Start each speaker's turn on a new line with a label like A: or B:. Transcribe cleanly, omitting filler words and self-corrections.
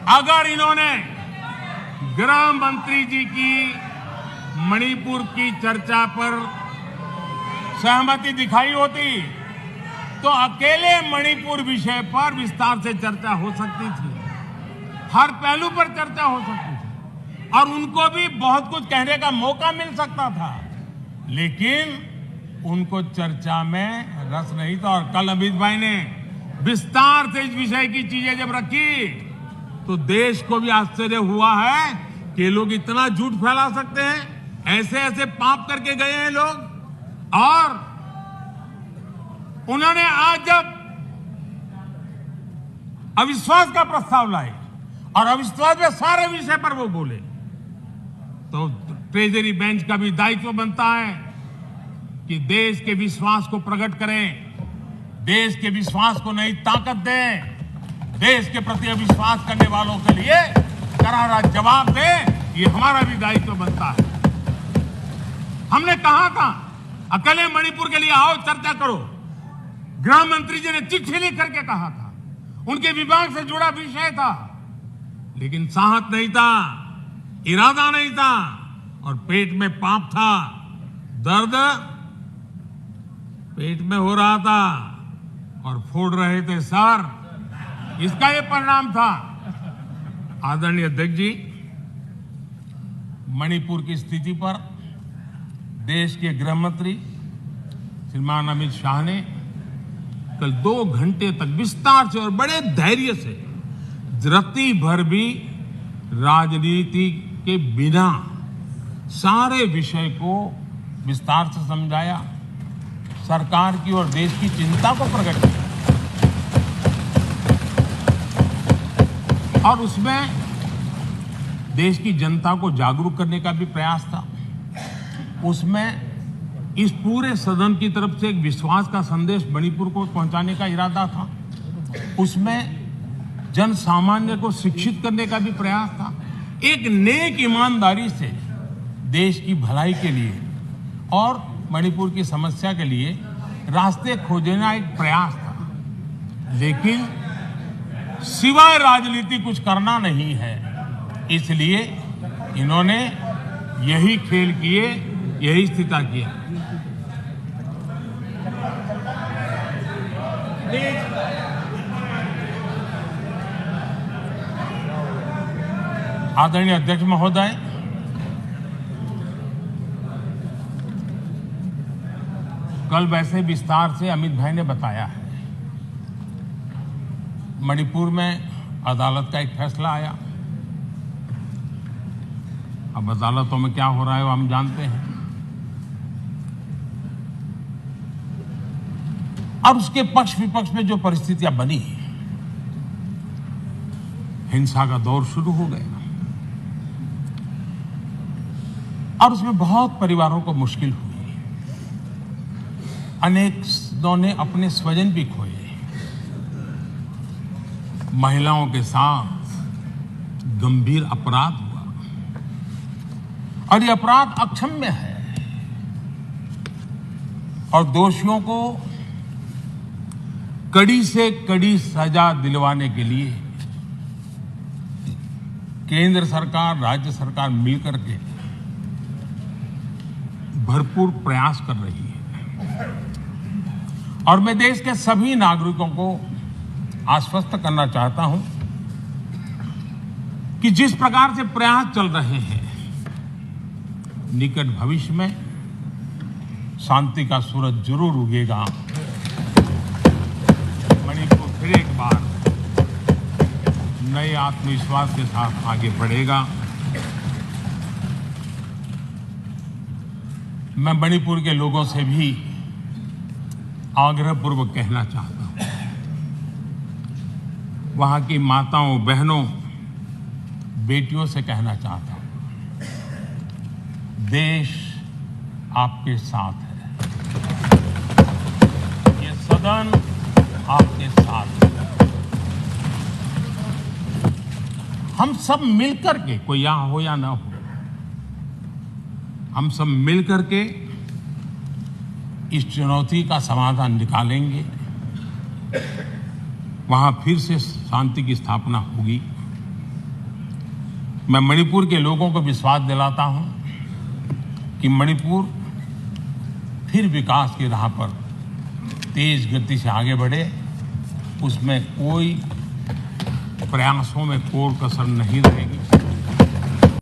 A: अगर इन्होंने गृह मंत्री जी की मणिपुर की चर्चा पर सहमति दिखाई होती तो अकेले मणिपुर विषय पर विस्तार से चर्चा हो सकती थी, हर पहलू पर चर्चा हो सकती थी और उनको भी बहुत कुछ कहने का मौका मिल सकता था, लेकिन उनको चर्चा में रस नहीं था। और कल अमित भाई ने विस्तार से इस विषय की चीजें जब रखी तो देश को भी आश्चर्य हुआ है कि ये लोग इतना झूठ फैला सकते हैं, ऐसे ऐसे पाप करके गए हैं लोग। और उन्होंने आज जब अविश्वास का प्रस्ताव लाए और अविश्वास में सारे विषय पर वो बोले तो ट्रेजरी बेंच का भी दायित्व बनता है कि देश के विश्वास को प्रकट करें, देश के विश्वास को नई ताकत दें, देश के प्रति अविश्वास करने वालों के लिए करारा जवाब दें। ये हमारा भी दायित्व बनता है। हमने कहा था अकेले मणिपुर के लिए आओ चर्चा करो, गृह मंत्री जी ने चिट्ठी लिख करके कहा था, उनके विभाग से जुड़ा विषय था, लेकिन साहस नहीं था, इरादा नहीं था और पेट में पाप था, दर्द पेट में हो रहा था और फोड़ रहे थे सर, इसका ये परिणाम था। आदरणीय अध्यक्ष जी, मणिपुर की स्थिति पर देश के गृह मंत्री श्रीमान अमित शाह ने कल 2 घंटे तक विस्तार से और बड़े धैर्य से रत्ती भर भी राजनीति के बिना सारे विषय को विस्तार से समझाया, सरकार की और देश की चिंता को प्रकट किया और उसमें देश की जनता को जागरूक करने का भी प्रयास था। उसमें इस पूरे सदन की तरफ से एक विश्वास का संदेश मणिपुर को पहुंचाने का इरादा था। उसमें जन सामान्य को शिक्षित करने का भी प्रयास था। एक नेक ईमानदारी से देश की भलाई के लिए और मणिपुर की समस्या के लिए रास्ते खोजना एक प्रयास था, लेकिन सिवाय राजनीति कुछ करना नहीं है। इसलिए इन्होंने यही खेल किए, यही स्थिति किया। आदरणीय अध्यक्ष महोदय, कल वैसे विस्तार से अमित भाई ने बताया है, मणिपुर में अदालत का एक फैसला आया। अब अदालतों में क्या हो रहा है वो हम जानते हैं और उसके पक्ष विपक्ष में जो परिस्थितियां बनी, हिंसा का दौर शुरू हो गया और उसमें बहुत परिवारों को मुश्किल हुई, अनेकों ने अपने स्वजन भी खोए, महिलाओं के साथ गंभीर अपराध हुआ और ये अपराध अक्षम्य है और दोषियों को कड़ी से कड़ी सजा दिलवाने के लिए केंद्र सरकार, राज्य सरकार मिलकर के भरपूर प्रयास कर रही है और मैं देश के सभी नागरिकों को आश्वस्त करना चाहता हूं कि जिस प्रकार से प्रयास चल रहे हैं, निकट भविष्य में शांति का सूरज जरूर उगेगा। मणिपुर फिर एक बार नए आत्मविश्वास के साथ आगे बढ़ेगा। मैं मणिपुर के लोगों से भी आग्रहपूर्वक कहना चाहता हूं, वहां की माताओं, बहनों, बेटियों से कहना चाहता हूं, देश आपके साथ है, ये सदन आपके साथ है। हम सब मिलकर के, कोई यहां हो या ना हो, हम सब मिलकर के इस चुनौती का समाधान निकालेंगे। वहां फिर से शांति की स्थापना होगी मैं मणिपुर के लोगों को विश्वास दिलाता हूं कि मणिपुर फिर विकास की राह पर तेज गति से आगे बढ़े, उसमें कोई प्रयासों में कोई कसर नहीं रहेगी।